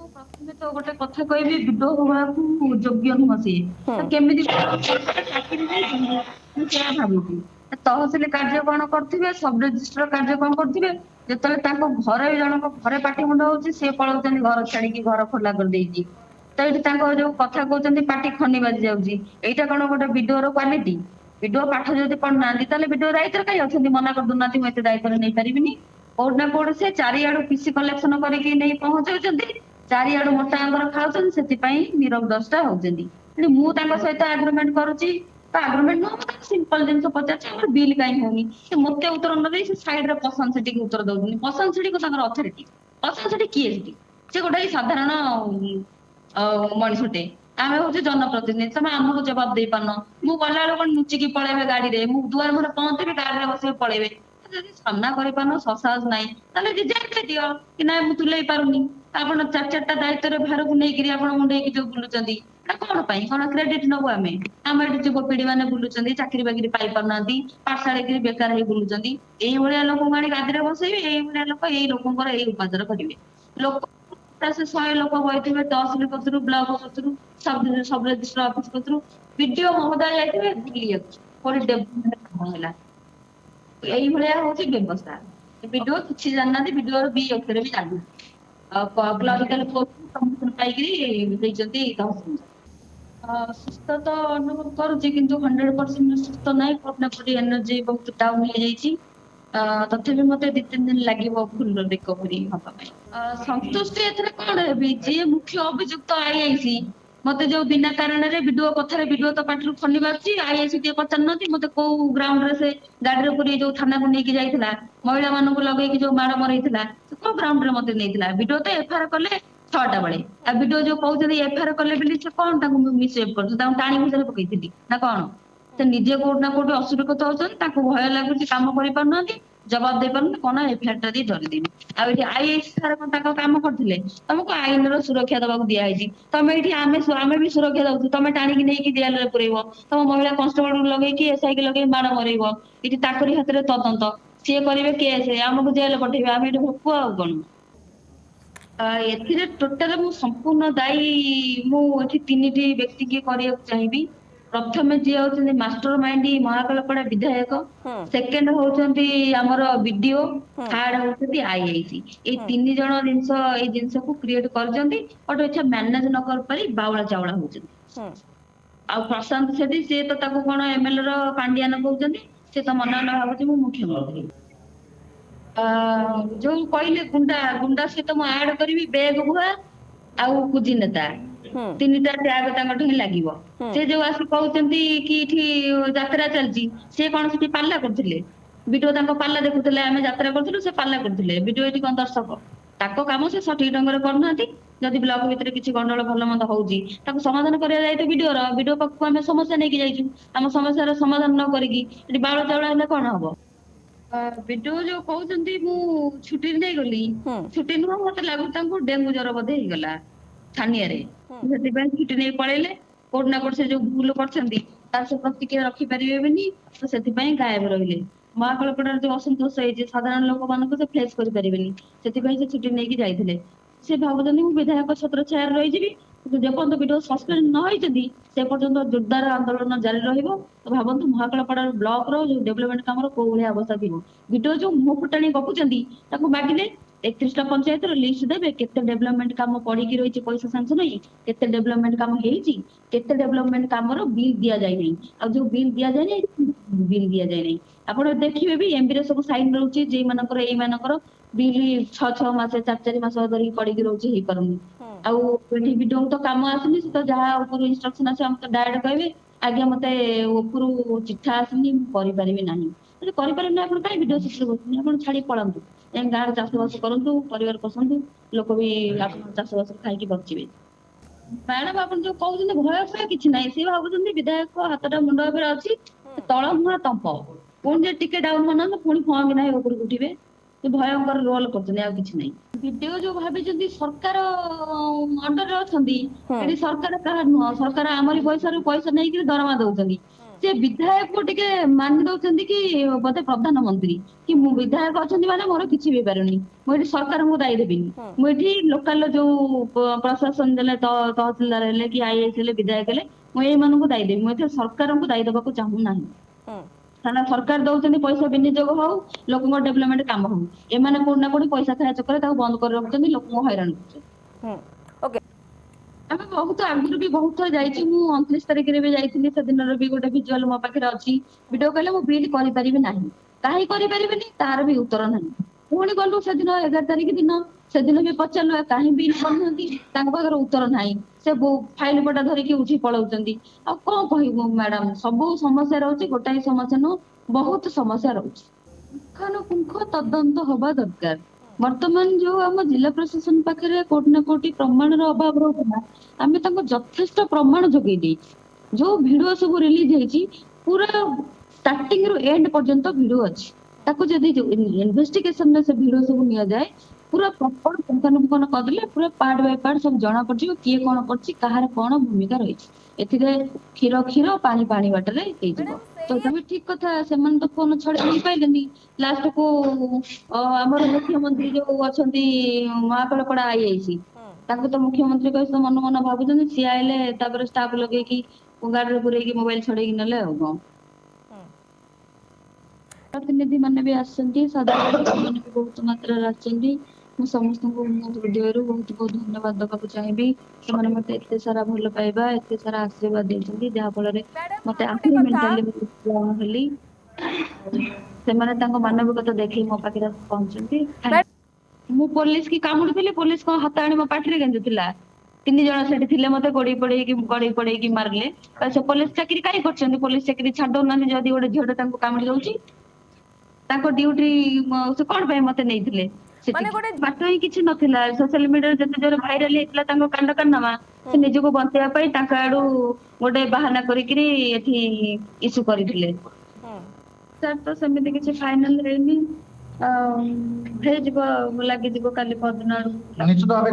ପ୍ରଥମେ ତ ଗୋଟେ କଥା କହିବି ବିଡୋ ହବାକୁ ଯୋଗ୍ୟ ନୁହଁ ସିଏ। ହୁଁ ତ କେମିତି ଚାକିରି ଦେଇଛନ୍ତି ମୁଁ ସେୟା ଭାବୁଛି। ତହସିଲ କାର୍ଯ୍ୟ କଣ କରୁଥିବେ ସବ ରେଜିଷ୍ଟ୍ର କାର୍ଯ୍ୟ କଣ କରୁଥିବେ ଯେତେବେଳେ ତାଙ୍କ ଘରେ ଜଣଙ୍କ ଘରେ ପାଟି ମୁଣ୍ଡ ହଉଛି ସିଏ ପଳାଉଛନ୍ତି ଘର ଛାଡିକି ଘର ଖୋଲା କରିଦେଇକି। ତ ଏଇଠି ତାଙ୍କ ଯୋଉ କଥା କହୁଛନ୍ତି ପାଟି ଖନି ବାଜି ଯାଉଛି ଏଇଟା କଣ ଗୋଟେ ବିଡୋର କ୍ୱାଲିଟି। ବିଡୋ ପାଠ ଯଦି ପଢୁନାହାନ୍ତି ତାହେଲେ ବିଡୋ ଦାୟିତ୍ୱରେ କାହିଁ ଅଛନ୍ତି ମନା କରିଦଉନାହାନ୍ତି ମୁଁ ଏତେ ଦାୟିତ୍ୱରେ ନେଇପାରିବିନି। କୋଉଠି ନା କୋଉଠି ସେ ଚାରିଆଡୁ ପିସି କଲେକ୍ସନ କରିକି ନେଇ ପହଞ୍ଚଉଛନ୍ତି ଚାରିଆଡୁ ମୋଟା ଅଙ୍କର ଖାଉଛନ୍ତି ସେଥିପାଇଁ ନିରବ ଦର୍ଶା ହଉଛନ୍ତି। ମୁଁ ତାଙ୍କ ସହିତ ଆଗ୍ରିମେଣ୍ଟ କରୁଛି ତ ଆଗ୍ରିମେଣ୍ଟ ନୁହଁ ମୁଁ ତାଙ୍କୁ ସିମ୍ପଲ ଜିନିଷ ପଚାରୁଛି ଆମର ବିଲ୍ କାହିଁ ହଉନି ସେ ମତେ ଉତ୍ତର ନ ଦେଇ ସେ ସାଇଡରେ ପ୍ରଶାନ୍ତ ସେଠୀକି ଉତ୍ତର ଦଉଛନ୍ତି ପ୍ରଶାନ୍ତ ସେଠୀ ତାଙ୍କର ଅଥରିଟି। ପ୍ରଶାନ୍ତ ସେଠୀ କିଏ ସେଠି ସେ ଗୋଟେ ସାଧାରଣ ମଣିଷଟେ। ଆମେ ହଉଛୁ ଜନପ୍ରତିନିଧି ତମେ ଆମକୁ ଜବାବ ଦେଇ ପାରୁନ ମୁଁ ଗଲା ବେଳକୁ କଣ ଲୁଚିକି ପଳେଇବେ ଗାଡିରେ ମୁଁ ଦୁଆର ମୁହଁରେ ପହଞ୍ଚିବି ଗାଡିରେ ବସିକି ପଳେଇବେ। ଯଦି ସାମ୍ନା କରିପାରୁନ ସସାହସ ନାହିଁ ତାହେଲେ ରିଜାଇନ ଦେଇଦିଅ କି ନାଇଁ ମୁଁ ତୁଲେଇ ପାରୁନି। ଆପଣ ଚାରି ଚାରିଟା ଦାୟିତ୍ୱରେ ଭାରକୁ ନେଇକିରି ଆପଣ ମୁଣ୍ଡେଇକି ଯୋଉ ବୁଲୁଛନ୍ତି ଏଟା କଣ ପାଇଁ କଣ କ୍ରେଡିଟ ନବୁ ଆମେ ଆମ ଏଠି ଯୁବପିଢି ମାନେ ବୁଲୁଛନ୍ତି ଚାକିରି ବାକିରି ପାଇ ପାରୁନାହାନ୍ତି। ପାଠଶାଢୀ କିରି ବେକାର ହେଇ ବୁଲୁଛନ୍ତି ଏଇଭଳିଆ ଲୋକଙ୍କୁ ଆଣି ଗାଦିରେ ବସେଇବି ଏଇଭଳିଆ ଲୋକ ଏଇ ଲୋକଙ୍କର ଏଇ ଉପାର୍ଜନ କରିବେ। ଲୋକ ସେ 100 ଲୋକ ବହିଥିବେ ତହସିଲ କତିରୁ ବ୍ଲକ କତିରୁ ସବ ରେଜିଷ୍ଟ୍ରାର ଅଫିସ କତିରୁ ବିଡିଓ ମହୋଦୟ ଯାଇଥିବେ ବୁଲିବାକୁ କୋଉଠି ଡେଭଲପମେଣ୍ଟ କାମ ହେଲା। ଏଇଭଳିଆ ହଉଛି ବ୍ୟବସ୍ଥା ବିଡିଓ କିଛି ଜାଣିନାହାନ୍ତି ବିଡିଓ ବି ଅକ୍ଷର ବି ଜାଣିନାହାନ୍ତି। କ୍ଲରିକାଲ ପୋଷ୍ଟ ପାଇକିରି ଦେଇଛନ୍ତି ତହସିଲଦାର। ସୁସ୍ଥ ତ ଅନୁଭବ କରୁଛି କିନ୍ତୁ 100% ସୁସ୍ଥ ନାହିଁ କୋଉଠି ନା କୋଉଠି ଏନର୍ଜି ବହୁତ ଡାଉନ ହେଇଯାଇଛି ତଥାପି ମତେ 2-3 ଦିନ ଲାଗିବ ଫୁଲ ରିକଭରି ହବା ପାଇଁ। ସନ୍ତୁଷ୍ଟି ଏଥିରେ କଣ ହେବି ଯିଏ ମୁଖ୍ୟ ଅଭିଯୁକ୍ତ ଆଇଆଇସି ମତେ ଯୋଉ ବିନା କାରଣରେ ବିଡିଓ କଥାରେ ବିଡିଓ ତ ପାଟିରୁ ଖନି ବାହାରୁଛି ଆଇଆଇସି ଟିକେ ପଚାରୁନାହାନ୍ତି ମତେ କୋଉ ଗ୍ରାଉଣ୍ଡରେ ସେ ଗାଡିରେ ପୁରେଇ ଯୋଉ ଥାନାକୁ ନେଇକି ଯାଇଥିଲା ମହିଳା ମାନଙ୍କୁ ଲଗେଇକି ଯୋଉ ମାଡ ମରେଇଥିଲା ସେ କୋଉ ଗ୍ରାଉଣ୍ଡରେ ମତେ ନେଇଥିଲା ବିଡିଓ ତ ଏଫଆଇଆର କଲେ 6ଟା ବେଳେ ଆଉ ବିଡିଓ ଯୋଉ କହୁଛନ୍ତି ଏଫଆଇଆର କଲେ ବୋଲି ସେ କଣ ତାଙ୍କୁ ମିସବିହେଭ କରୁଛନ୍ତି ତାଙ୍କୁ ଟାଣି ଘୋଷାରି ପକେଇଥିଲି ନା କଣ? ସେ ନିଜେ କୋଉଠି ନା କୋଉଠି ଅସୁରକ୍ଷିତ ହଉଛନ୍ତି ତାଙ୍କୁ ଭୟ ଲାଗୁଛି କାମ କରିପାରୁନାହାନ୍ତି ଜବାବ ଦେଇ ପାରୁନି କଣ ଏଫଆଇଆର ଟା ଦେଇ ଧରିଦେବି ଆଉ ଏଠି ଆଇଆଇସି ସାର୍ କଣ ତାଙ୍କ କାମ କରିଥିଲେ ତମକୁ ଆଇନର ସୁରକ୍ଷା ଦବାକୁ ଦିଆହେଇଛି ତମେ ଏଇଠି ଆମେ ବି ସୁରକ୍ଷା ଦଉଛୁ ତମେ ଟାଣିକି ନେଇକି ଜେଲରେ ପୁରେଇବ ତମ ମହିଳା କନଷ୍ଟେବଳ ଲଗେଇକି ଏସଆଇ ଲଗେଇକି ମାଡ ମରେଇବ ଏଠି ତାଙ୍କରି ହାତରେ ତଦନ୍ତ ସିଏ କରିବେ କେସ ଆମକୁ ଜେଲ ପଠେଇବେ ଆମେ ଏଠି ଭୋଗିବୁ ଆଉ କଣ? ଏଥିରେ ଟୋଟାଲ ମୁଁ ସମ୍ପୂର୍ଣ୍ଣ ଦାୟୀ ମୁଁ ଏଠି 3ଟି ବ୍ୟକ୍ତି କି କରିବାକୁ ଚାହିଁବି ପ୍ରଥମେ ଯିଏ ହଉଛନ୍ତି ମାଷ୍ଟର ମାଇଣ୍ଡ ମହାକାଳପଡା ବିଧାୟକ ହୁଁ ସେକେଣ୍ଡ ହଉଛନ୍ତି ଆମର ବିଡିଓ ହୁଁ ଥାର୍ଡ ହଉଛନ୍ତି ଆଇଆଇସି ଏଇ ହୁଁ 3 ଜଣ ଜିନିଷ ଏଇ ଜିନିଷକୁ କ୍ରିଏଟ କରିଛନ୍ତି ବଟ ଏଇଟା ମ୍ୟାନେଜ ନ କରି ପାରି ବାଉଳା ଚାଉଳା ହଉଛନ୍ତି। ହୁଁ ଆଉ ପ୍ରଶାନ୍ତ ସେଠୀ ସିଏ ତ ତାକୁ କଣ ଏମଏଲ ର ପାଣ୍ଡିଆନ କହୁଛନ୍ତି ସେ ତ ମନେ ମନେ ଭାବୁଛି ମୁଁ ମୁଖ୍ୟମନ୍ତ୍ରୀ। ଯୋଉ କହିଲେ ଗୁଣ୍ଡା ସହିତ ମୁଁ ଆଡ କରିବି ବେଗ ବୁହା ଆଉ କୁଜି ନେତା ହୁଁ 3ଟା ଟ୍ୟାଗ ତାଙ୍କଠୁ ହିଁ ଲାଗିବ ହୁଁ ସେ ଯୋଉ ଆସି କହୁଛନ୍ତି କି ଏଠି ଯାତ୍ରା ଚାଲିଛି ସେ କଣ ସେଠି ପାଲା କରୁଥିଲେ? ବିଡିଓ ତାଙ୍କ ପାଲା ଦେଖୁଥିଲେ ଆମେ ଯାତ୍ରା କରୁଥିଲୁ ସେ ପାଲା କରୁଥିଲେ ବିଡିଓ ଏଠି କଣ ଦର୍ଶକ ତାଙ୍କ କାମ ସେ ସଠିକ ଢଙ୍ଗରେ କରୁନାହାନ୍ତି ଯଦି ବ୍ଲକ ଭିତରେ କିଛି ଗଣ୍ଡଗୋଳ ଭଲ ମନ୍ଦ ହଉଛି ତାକୁ ସମାଧାନ କରିବା ଦାୟିତ୍ୱ ବିଡିଓର ବିଡିଓ ପାଖକୁ ଆମେ ସମସ୍ୟା ନେଇକି ଯାଇଛୁ ଆମ ସମସ୍ୟାର ସମାଧାନ ନ କରିକି ଏଠି ବାଉଳ ଚାଉଳ ହେଲେ କଣ ହବ? ବିଡିଓ ଯୋଉ କହୁଛନ୍ତି ମୁଁ ଛୁଟିରେ ନେଇଗଲି ହୁଁ ଛୁଟି ନୁହଁ ମତେ ଲାଗୁଛି ତାଙ୍କୁ ଡେଙ୍ଗୁ ଜର ବୋଧେ ହେଇଗଲା ଛାନିଆରେ ହୁଁ ସେଥିପାଇଁ ଛୁଟି ନେଇ ପଳେଇଲେ କୋଉଠି ନା କୋଉଠି ସେ ଯୋଉ ଭୁଲ କରିଛନ୍ତି ତାର ସେ ପ୍ରତିକ୍ରିୟା ରଖିପାରିବେନି ତ ସେଥିପାଇଁ ଗାୟବ ରହିଲେ। ମହାକାଳପଡାରେ ଯୋଉ ଅସନ୍ତୋଷ ହେଇଛି ସାଧାରଣ ଲୋକମାନଙ୍କୁ ସେ ଫେସ କରିପାରିବେନି ସେଥିପାଇଁ ସେ ଛୁଟି ନେଇକି ଯାଇଥିଲେ ସେ ଭାବୁଛନ୍ତି ମୁଁ ବିଧାୟକ ଛତ୍ର ଛାୟାରେ ରହିଯିବି କିନ୍ତୁ ଯେପର୍ଯ୍ୟନ୍ତ ବିଡିଓ ସସ୍ପେଣ୍ଡ ନ ହେଇଛନ୍ତି ସେ ପର୍ଯ୍ୟନ୍ତ ଜୋରଦାର ଆନ୍ଦୋଳନ ଜାରି ରହିବ ଭାବନ୍ତୁ ମହାକାଳପଡା ବ୍ଲକ ର ଯୋଉ ଡେଭଲପମେଣ୍ଟ କାମର କୋଉ ଭଳିଆ ଅବସ୍ଥା ଥିବ ବିଡିଓ ଯୋଉ ମୁହଁ ଫୁଟାଣି ଗପୁଛନ୍ତି ତାକୁ ମାଗିଲେ 31ଟା ପଞ୍ଚାୟତର ଲିଷ୍ଟ ଦେବେ କେତେ ଡେଭଲପମେଣ୍ଟ କାମ ପଡିକି ରହିଛି ପଇସା ସାଙ୍ଗସନ ହେଇକି କେତେ ଡେଭଲପମେଣ୍ଟ କାମ ହେଇଛି କେତେ ଡେଭଲପମେଣ୍ଟ କାମର ବିଲ୍ ଦିଆଯାଇନାହିଁ ଆଉ ଯୋଉ ବିଲ୍ ଦିଆଯାଇନାହିଁ ବିଲ୍ ଦିଆଯାଇନାହିଁ ଆପଣ ଦେଖିବେ ବି ଏମବି ରେ ସବୁ ସାଇନ ରହୁଛି ଯେ ମାନଙ୍କର ଏଇ ମାନଙ୍କର ବିଲ୍ 6 ମାସ 4 ମାସ ଧରିକି ପଡିକି ରହୁଛି ହେଇପାରୁନି ହୁଁ ଆଉ ଏଠି ବିଡିଓଙ୍କୁ ତ କାମ ଆସୁନି ସେ ତ ଯାହା ଉପରୁ ଇନଷ୍ଟ୍ରକ୍ସନ ଆସିବ ଆମେ ତ ଡାଇରେକ୍ଟ କହିବେ ଆଜ୍ଞା ମତେ ଉପରୁ ଚିଠା ଆସିନି ମୁଁ କରିପାରିବି ନାହିଁ ଯଦି କରିପାରିବି ନାହିଁ ଆପଣ କାଇଁ ବିଡିଓ ସିଟରେ ବସୁଛନ୍ତି ଆପଣ ଛାଡି ପଳାନ୍ତୁ ଯାଇ ଗାଁରେ ଚାଷ ବାସ କରନ୍ତୁ ପରିବାର ପୋଷନ୍ତୁ ଲୋକ ବି ଆପଣ ଚାଷ ବାସରେ ଖାଇକି ବଞ୍ଚିବେ। ମ୍ୟାଡାମ ଆପଣ ଯୋଉ କହୁଛନ୍ତି ଭୟ ଭୟ କିଛି ନାହିଁ ସିଏ ଭାବୁଛନ୍ତି ବିଧାୟକ ହାତଟା ମୁଣ୍ଡ ଉପରେ ଅଛି ତଳ ମୁହାଁ ତମ୍ପ ପୁଣି ଯଦି ଟିକେ ଡାଉନ ମନାନ୍ତୁ ପୁଣି ଫଁ କିନା ହେଇ ଉପରକୁ ଉଠିବେ ସେ ଭୟଙ୍କର ରୋଲ କରୁଛନ୍ତି ଆଉ କିଛି ନାହିଁ ବିଡିଓ ଯୋଉ ଭାବିଛନ୍ତି ସରକାର ଅଣ୍ଡରରେ ଅଛନ୍ତି ହୁଁ ଏଠି ସରକାର କାହାର ନୁହଁ ସରକାର ଆମରି ପଇସାରୁ ପଇସା ନେଇକିରି ଦରମା ଦଉଛନ୍ତି ସେ ବିଧାୟକକୁ ଟିକେ ମାନି ଦଉଛନ୍ତି କି ବୋଧେ ପ୍ରଧାନମନ୍ତ୍ରୀ କି ମୁଁ ବିଧାୟକ ଅଛନ୍ତି ମାନେ ମୋର କିଛି ବି ହେଇପାରୁନି, ମୁଁ ଏଠି ସରକାରଙ୍କୁ ଦାୟୀ ଦେବିନି, ମୁଁ ଏଠି ଲୋକାଲ ଯୋଉ ପ୍ରଶାସନ ଦେଲେ ତହସିଲଦାର ହେଲେ କି ଆଇଏଏସ୍ ହେଲେ ବିଧାୟକ ହେଲେ ମୁଁ ଏଇମାନଙ୍କୁ ଦାୟୀ ଦେବି, ମୁଁ ଏଠି ସରକାରଙ୍କୁ ଦାୟୀ ଦେବାକୁ ଚାହୁଁନାହିଁ। କାରଣ ସରକାର ଦଉଛନ୍ତି ପଇସା ବିନିଯୋଗ ହଉ, ଲୋକଙ୍କ ଡେଭଲପମେଣ୍ଟ କାମ ହଉ, ଏମାନେ କୋଉଠି ନା କୋଉଠି ପଇସା ଖାଇବା ଚକ୍କରରେ ତାକୁ ବନ୍ଦ କରି ରଖୁଛନ୍ତି, ଲୋକଙ୍କୁ ହଇରାଣ କରୁଛନ୍ତି। ଓକେ। ଆମେ ବହୁତ ଆଗରୁ ବି ବହୁତ ଥର ଯାଇଛି, ମୁଁ 29 ତାରିଖରେ ବି ଯାଇଥିଲି, ସେଦିନର ବି ଗୋଟେ ଭିଜୁଆଲ ମୋ ପାଖରେ ଅଛି। ଭିଡିଓ କହିଲେ ମୁଁ ବିଲ୍ କରିପାରିବି ନାହିଁ, କାହିଁ କରିପାରିବିନି ତାର ବି ଉତ୍ତର ନାହିଁ। ପୁଣି ଗଲୁ ସେଦିନ 11 ତାରିଖ ଦିନ, ସେଦିନ ବି ପଚାରିଲୁ କାହିଁ ବିଲ୍ କରୁନାହାନ୍ତି, ତାଙ୍କ ପାଖରେ ଉତ୍ତର ନାହିଁ। ସେ ଫାଇଲ ପଟା ଧରିକି ଉଠି ପଳଉଛନ୍ତି। ଆଉ କଣ କହିବୁ ମ୍ୟାଡାମ, ସବୁ ସମସ୍ୟା ରହୁଛି, ଗୋଟାଏ ସମସ୍ୟା ନୁହଁ, ବହୁତ ସମସ୍ୟା ରହୁଛି। ପୁଙ୍ଖାନୁପୁଙ୍ଖ ତଦନ୍ତ ହବା ଦରକାର। ବର୍ତ୍ତମାନ ଯୋଉ ଆମ ଜିଲ୍ଲା ପ୍ରଶାସନ ପାଖରେ କୋଉଠି ନା କୋଉଠି ପ୍ରମାଣର ଅଭାବ ରହୁଥିଲା, ଆମେ ତାଙ୍କୁ ଯଥେଷ୍ଟ ପ୍ରମାଣ ଯୋଗେଇ ଦେଇଛୁ। ଯୋଉ ଭିଡିଓ ସବୁ ରିଲିଜ ହେଇଛି ପୁରା ଷ୍ଟାର୍ଟିଂ ରୁ ଏଣ୍ଡ ପର୍ଯ୍ୟନ୍ତ ଭିଡିଓ ଅଛି, ତାକୁ ଯଦି ଇନଭେଷ୍ଟିଗେସନରେ ସେ ଭିଡିଓ ସବୁ ନିଆଯାଏ, ପୁରା ପ୍ରପର ପୁଙ୍ଖାନୁପୁଙ୍ଖ କରିଦେଲେ ପୁରା ପାର୍ଟ ବାଇ ପାର୍ଟ ସବୁ ଜଣା ପଡିଯିବ କିଏ କଣ କରୁଛି, କାହାର କଣ ଭୂମିକା ରହିଛି। ଏଥିରେ କ୍ଷୀର କ୍ଷୀର ପାଣି ପାଣି ବାଟରେ ହେଇଯିବ। ତ ତମେ ଠିକ କଥା, ସେମାନେ ତ ଫୋନ ଛଡେଇ ନେଇ ପାଇଲେନି। ଲାଷ୍ଟ କୁ ଆମର ମୁଖ୍ୟମନ୍ତ୍ରୀ ଯୋଉ ଅଛନ୍ତି ମହାକାଳପଡା ଆଇଆଇସି, ତାଙ୍କୁ ତ ମୁଖ୍ୟମନ୍ତ୍ରୀ କହି ତ ମନ ମନ ଭାବୁଛନ୍ତି, ସିଏ ଆଇଲେ ତାପରେ ଷ୍ଟାଫ ଲଗେଇକି ଗାଡିରେ ପୁରେଇକି ମୋବାଇଲ ଛଡେଇକି ନେଲେ ଆଉ କଣ। ପ୍ରତିନିଧି ମାନେ ବି ଆସିଛନ୍ତି, ସାଧାରଣ ମାନେ ବି ବହୁତ ମାତ୍ରାରେ ଆସିଛନ୍ତି। ମୁଁ ସମସ୍ତଙ୍କୁ ମୋ ହୃଦୟରୁ ବହୁତ ବହୁତ ଧନ୍ୟବାଦ ଦବାକୁ ଚାହିଁବି। ସେମାନେ ମତେ ଏତେ ସାରା ଭଲ ପାଇବା, ଏତେ ସାରା ଆଶୀର୍ବାଦ ଦେଇଛନ୍ତି, ଯାହା ଫଳରେ ମ୍ୟାଡାମ ମତେ ଆଉ ଗୋଟେ ଆହୁରି କଥା, ମେଣ୍ଟାଲି ହେଲି। ସେମାନେ ତାଙ୍କ ମାନବିକତା ଦେଖେଇ ମୋ ପାଖରେ ପହଞ୍ଚନ୍ତି। ମୁଁ ପୋଲିସ କି କାମୁଡିଥିଲି, ପୋଲିସ କଣ ହାତ ଆଣି ମୋ ପାଟିରେ ଗେଞ୍ଜୁଥିଲା? 3 ଜଣ ସେଠି ଥିଲେ, ମତେ ଗଡେଇ ପଡେଇକି ମାରିଲେ। ସେ ପୋଲିସ ଚାକିରି କାହିଁ କରିଛନ୍ତି? ପୋଲିସ ଚାକିରି ଛାଡି ଦଉନାହାନ୍ତି ଯଦି ଗୋଟେ ଝିଅଟେ ତାଙ୍କୁ କାମୁଡି ଦଉଛି। ତାଙ୍କ ଡ୍ୟୁଟି ସେ କଣ ପାଇଁ ମତେ ନେଇଥିଲେ ମାନେ ସେଠିକି? ଗୋଟେ ବାଟ ହିଁ କିଛି ନଥିଲା। ସୋସିଆଲ ମିଡିଆରେ ଯେତେ ଜୋରେ ଭାଇରାଲ ହେଇଥିଲା ତାଙ୍କ କାଣ୍ଡ କାରନାମା, ସେ ନିଜକୁ ବଞ୍ଚେଇବା ପାଇଁ ତାଙ୍କ ଆଡୁ ଗୋଟେ ବାହାନା କରିକିରି ଏଠି ଇସ୍ୟୁ କରିଥିଲେ। ତାର ତ ସେମିତି କିଛି ଫାଇନାଲ ହେଇନି, ହେଇଯିବ, ଲାଗିଯିବ କାଲି ପରଦିନ ଆଡକୁ। ନିଶ୍ଚିତ ଭାବେ